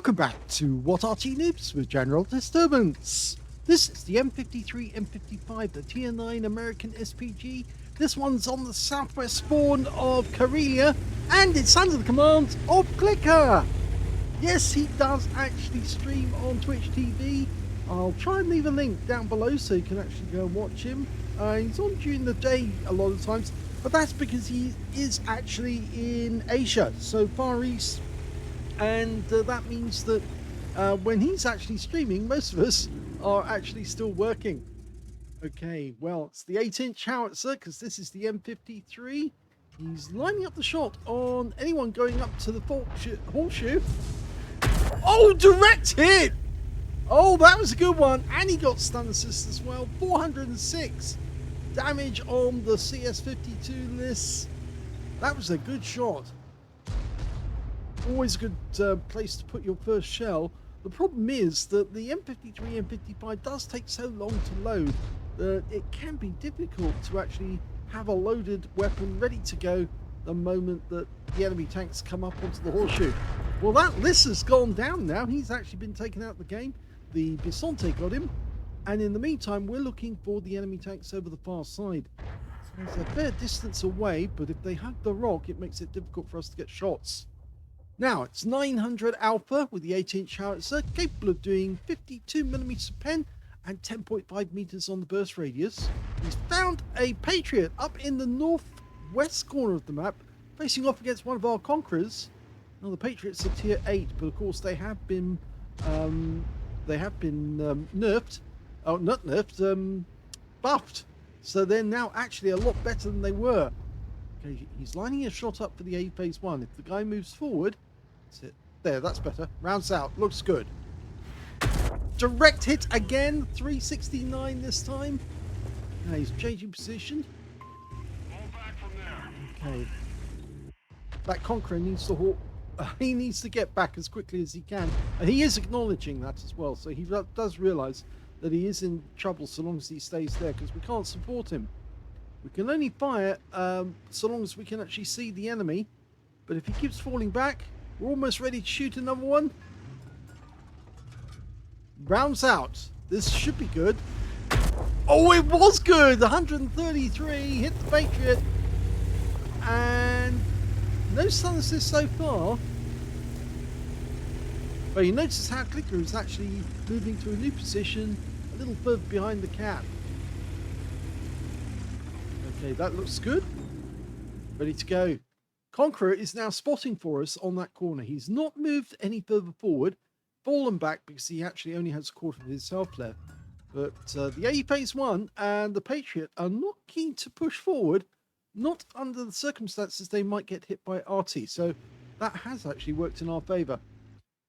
Welcome back to What Arty Noobs with General Disturbance. This is the M53, M55, the Tier 9 American SPG. This one's on the southwest spawn of Karelia, and it's under the command of CL1CKER. Yes, he does actually stream on Twitch TV. I'll try and leave a link down below so you can actually go and watch him. He's on during the day a lot of times, but that's because he is actually in Asia, so Far East. And that means that when he's actually streaming, most of us are actually still working. Okay, well, it's the 8-inch howitzer, because this is the M53. He's lining up the shot on anyone going up to the horseshoe. Oh, direct hit! Oh, that was a good one. And he got stun assist as well. 406 damage on the CS52 list. That was a good shot. Always a good place to put your first shell. The problem is that the M53 M55 does take so long to load that it can be difficult to actually have a loaded weapon ready to go the moment that the enemy tanks come up onto the horseshoe. Well, that list has gone down now. He's actually been taken out of the game. The Bisonte got him, and in the meantime we're looking for the enemy tanks over the far side. So it's a fair distance away, but if they hug the rock it makes it difficult for us to get shots. Now, it's 900 Alpha with the 8-inch howitzer, capable of doing 52mm pen and 10.5 meters on the burst radius. He's found a Patriot up in the northwest corner of the map, facing off against one of our Conquerors. Now, the Patriots are tier 8, but of course they have been nerfed. Oh, not nerfed, buffed. So they're now actually a lot better than they were. Okay, he's lining a shot up for the A phase 1. If the guy moves forward, that's it. There, that's better. Rounds out. Looks good. Direct hit again. 369 this time. Now he's changing position. Okay. That Conqueror needs to he needs to get back as quickly as he can. And he is acknowledging that as well. So he does realise that he is in trouble so long as he stays there, because we can't support him. We can only fire so long as we can actually see the enemy. But if he keeps falling back, we're almost ready to shoot another one. Rounds out. This should be good. Oh, it was good. 133 hit the Patriot. And no stun assist so far. But you notice how CL1CKER is actually moving to a new position a little further behind the cat. Okay, that looks good. Ready to go. Conqueror is now spotting for us on that corner. He's not moved any further forward, fallen back because he actually only has a quarter of his health left. But the A phase 1 and the Patriot are not keen to push forward, not under the circumstances they might get hit by Arty. So that has actually worked in our favour.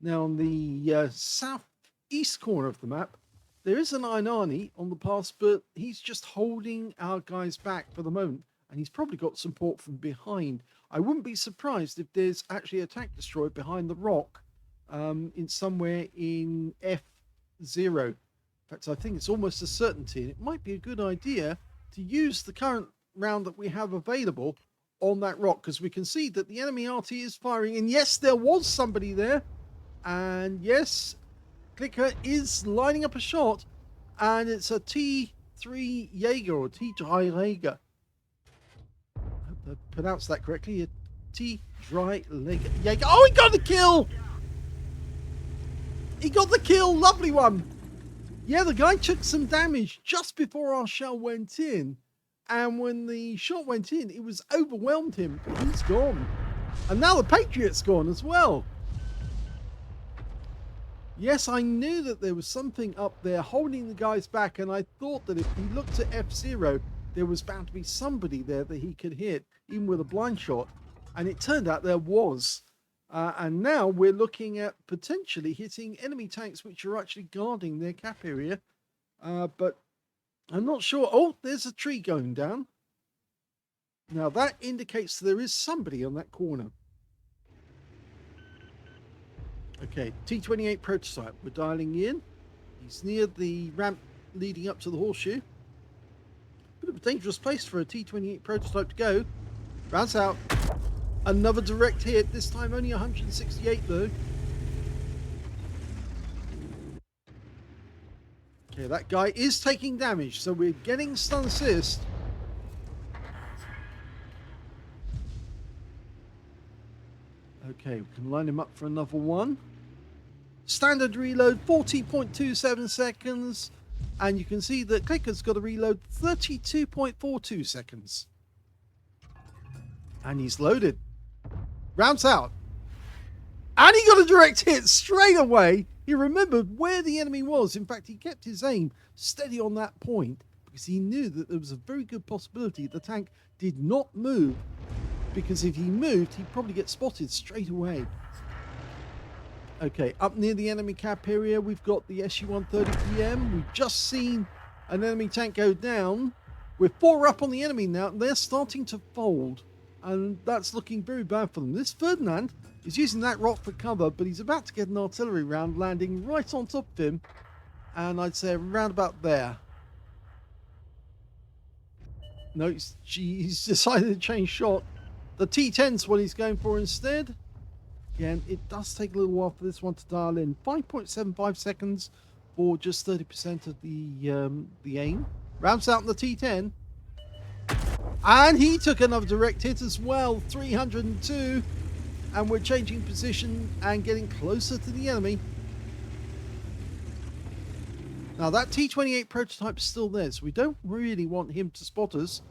Now on the southeast corner of the map, there is an Arty on the pass, but he's just holding our guys back for the moment, and he's probably got support from behind. I wouldn't be surprised if there's actually a tank destroyer behind the rock in somewhere in F0. In fact, I think it's almost a certainty, and it might be a good idea to use the current round that we have available on that rock, because we can see that the enemy Arty is firing, and yes, there was somebody there, and yes, CL1CKER is lining up a shot, and it's a T3 Jaeger or T3 Jaeger. I hope I pronounced that correctly. A T3 Jaeger. Oh, he got the kill! He got the kill. Lovely one. Yeah, the guy took some damage just before our shell went in, and when the shot went in, it was overwhelmed him. He's gone, and now the Patriot's gone as well. Yes, I knew that there was something up there holding the guys back, and I thought that if he looked at F0, there was bound to be somebody there that he could hit, even with a blind shot. And it turned out there was. And now we're looking at potentially hitting enemy tanks which are actually guarding their cap area. But I'm not sure. Oh, there's a tree going down. Now that indicates there is somebody on that corner. Okay, T28 prototype. We're dialing in. He's near the ramp leading up to the horseshoe. Bit of a dangerous place for a T28 prototype to go. Rounds out. Another direct hit. This time only 168 though. Okay, that guy is taking damage, so we're getting stun assist. Okay, we can line him up for another one. Standard reload, 40.27 seconds. And you can see that Clicker's got a reload 32.42 seconds. And he's loaded. Rounds out. And he got a direct hit straight away. He remembered where the enemy was. In fact, he kept his aim steady on that point because he knew that there was a very good possibility the tank did not move, because if he moved, he'd probably get spotted straight away. Okay, up near the enemy cap area, we've got the SU-130PM. We've just seen an enemy tank go down. We're 4 up on the enemy now, and they're starting to fold. And that's looking very bad for them. This Ferdinand is using that rock for cover, but he's about to get an artillery round landing right on top of him. And I'd say around about there. No, he's decided to change shot. The T10's what he's going for instead. Again, it does take a little while for this one to dial in. 5.75 seconds for just 30% of the aim. Rounds out in the T10. And he took another direct hit as well. 302. And we're changing position and getting closer to the enemy. Now that T28 prototype is still there, so we don't really want him to spot us.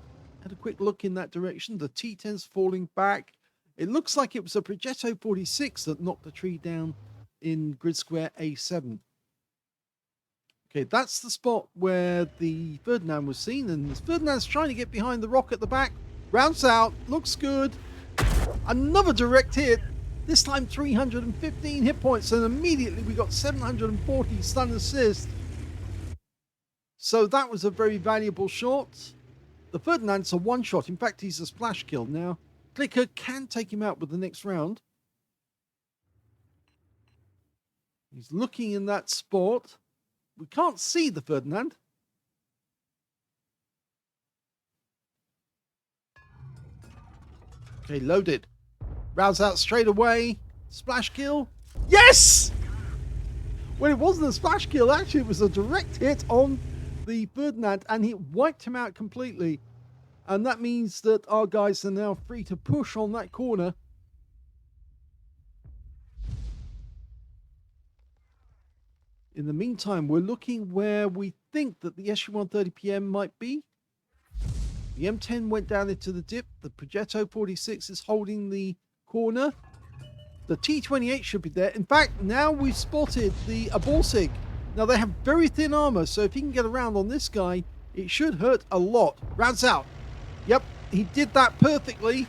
Had a quick look in that direction. The T10's falling back. It looks like it was a Progetto 46 that knocked the tree down in grid square A7. Okay, that's the spot where the Ferdinand was seen, and Ferdinand's trying to get behind the rock at the back. Rounds out, looks good. Another direct hit, this time 315 hit points, and immediately we got 740 stun assist. So that was a very valuable shot. The Ferdinand's a one shot, in fact he's a splash kill now. Clicker can take him out with the next round. He's looking in that spot. We can't see the Ferdinand. Okay, loaded. Rounds out straight away. Splash kill. Yes! Well, it wasn't a splash kill. Actually, it was a direct hit on the Ferdinand, and he wiped him out completely. And that means that our guys are now free to push on that corner. In the meantime, we're looking where we think that the SU-130PM might be. The M10 went down into the dip. The Progetto 46 is holding the corner. The T28 should be there. In fact, now we've spotted the Borsig. Now, they have very thin armor, so if he can get around on this guy, it should hurt a lot. Rounds out. Yep, he did that perfectly.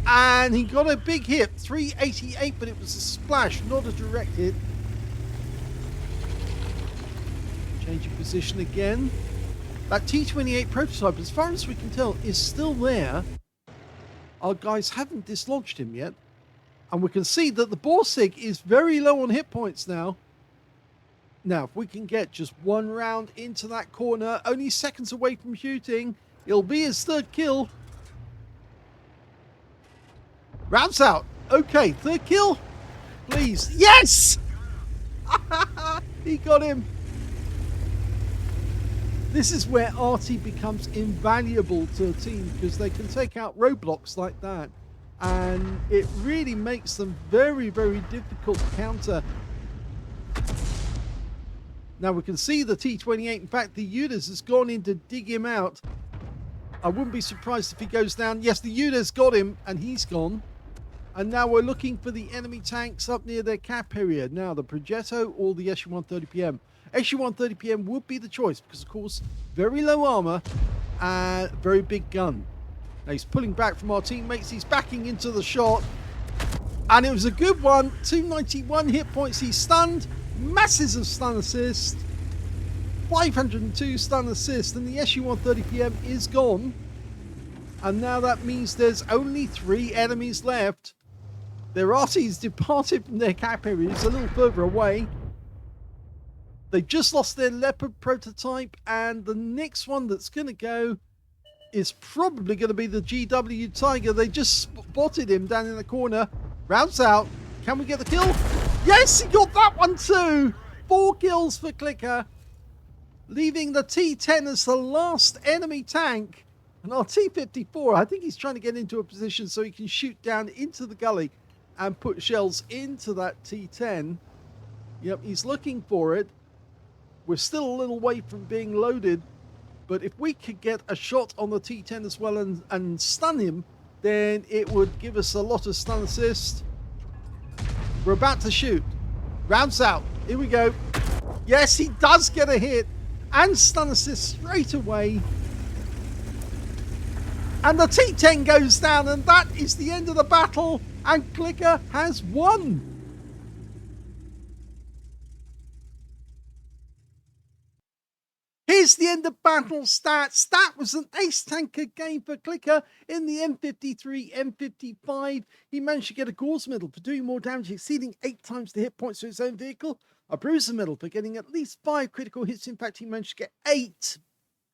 And he got a big hit. 388, but it was a splash, not a direct hit. Changing position again. That T28 prototype, as far as we can tell, is still there. Our guys haven't dislodged him yet. And we can see that the Borsig is very low on hit points now. Now, if we can get just one round into that corner, only seconds away from shooting, it'll be his third kill. Rounds out. Okay, third kill. Please. Yes! He got him. This is where Arty becomes invaluable to a team, because they can take out roadblocks like that. And it really makes them very, very difficult to counter. Now we can see the T28. In fact, the UDAS has gone in to dig him out. I wouldn't be surprised if he goes down. Yes, the UDAS got him and he's gone. And now we're looking for the enemy tanks up near their cap area. Now the Progetto or the SU-130PM. SU-130PM would be the choice because, of course, very low armor and very big gun. Now he's pulling back from our teammates. He's backing into the shot. And it was a good one. 291 hit points. He's stunned. Masses of stun assist. 502 stun assist. And the SU-130PM is gone. And now that means there's only 3 enemies left. Their Arty's departed from their cap areas a little further away. They just lost their Leopard prototype. And the next one that's going to go is probably going to be the GW Tiger. They just spotted him down in the corner. Rounds out. Can we get the kill? Yes, he got that one too. 4 kills for Clicker. leaving the T10 as the last enemy tank. And our T54, I think he's trying to get into a position so he can shoot down into the gully and put shells into that T10. Yep, he's looking for it. We're still a little way from being loaded, but if we could get a shot on the T10 as well and stun him, then it would give us a lot of stun assist. We're about to shoot. Rounds out. Here we go. Yes, he does get a hit and stun assist straight away. And the T10 goes down, and that is the end of the battle, and CL1CKER has won. Here's the end of battle stats. That was an ace tanker game for CL1CKER in the M53, M55. He managed to get a Gauze medal for doing more damage, exceeding 8 times the hit points to his own vehicle. A Bruiser medal for getting at least 5 critical hits. In fact, he managed to get 8.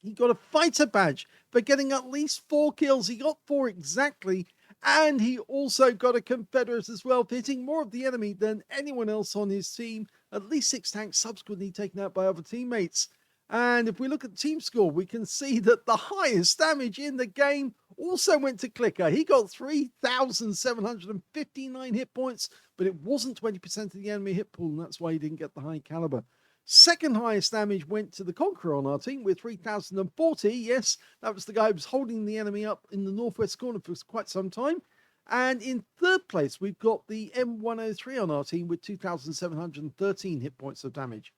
He got a Fighter badge for getting at least 4 kills. He got 4 exactly. And he also got a Confederate as well, hitting more of the enemy than anyone else on his team. At least 6 tanks subsequently taken out by other teammates. And if we look at the team score, we can see that the highest damage in the game also went to CL1CKER. He got 3,759 hit points, but it wasn't 20% of the enemy hit pool, and that's why he didn't get the high caliber. Second highest damage went to the Conqueror on our team with 3,040. Yes, that was the guy who was holding the enemy up in the northwest corner for quite some time. And in third place, we've got the M103 on our team with 2,713 hit points of damage.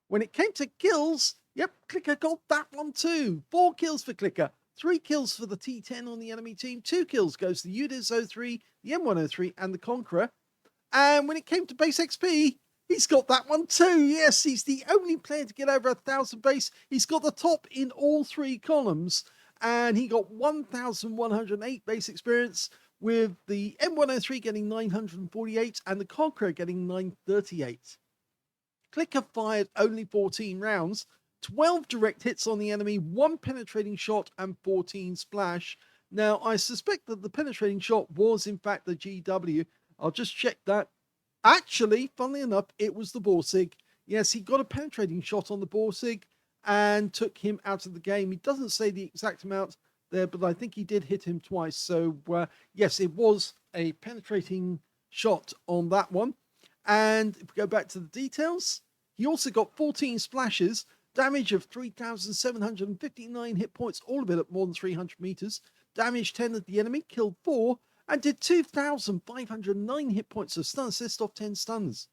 When it came to kills, yep, CL1CKER got that one too. 4 kills for CL1CKER. 3 kills for the T10 on the enemy team. 2 kills goes to the UDIS 03, the M103, and the Conqueror. And when it came to base XP, he's got that one too. Yes, he's the only player to get over 1,000 base. He's got the top in all 3 columns. And he got 1,108 base experience, with the M103 getting 948 and the Conqueror getting 938. CL1CKER fired only 14 rounds, 12 direct hits on the enemy, 1 penetrating shot, and 14 splash. Now, I suspect that the penetrating shot was in fact the GW. I'll just check that. Actually, funnily enough, it was the Borsig. Yes, he got a penetrating shot on the Borsig and took him out of the game. He doesn't say the exact amount there, but I think he did hit him twice. So, yes, it was a penetrating shot on that one. And if we go back to the details, he also got 14 splashes, damage of 3,759 hit points, all of it at more than 300 meters, damage 10 at the enemy, killed 4, and did 2,509 hit points of stun assist off 10 stuns.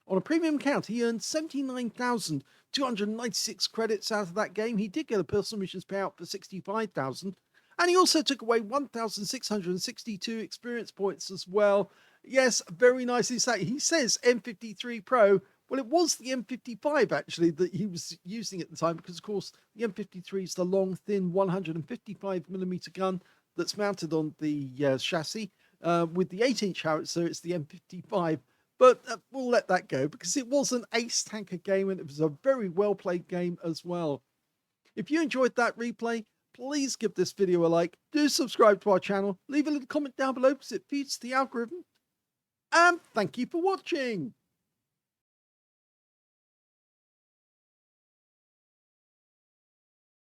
On a premium account, he earned 79,296 credits out of that game. He did get a personal missions payout for 65,000, and he also took away 1,662 experience points as well. Yes, very nicely said. He says M53 Pro. Well, it was the M55 actually that he was using at the time, because of course the M53 is the long, thin 155mm gun that's mounted on the chassis with the 8-inch howitzer. It's the M55, but we'll let that go because it was an ace tanker game and it was a very well played game as well. If you enjoyed that replay, please give this video a like, do subscribe to our channel, leave a little comment down below because it feeds the algorithm, and thank you for watching.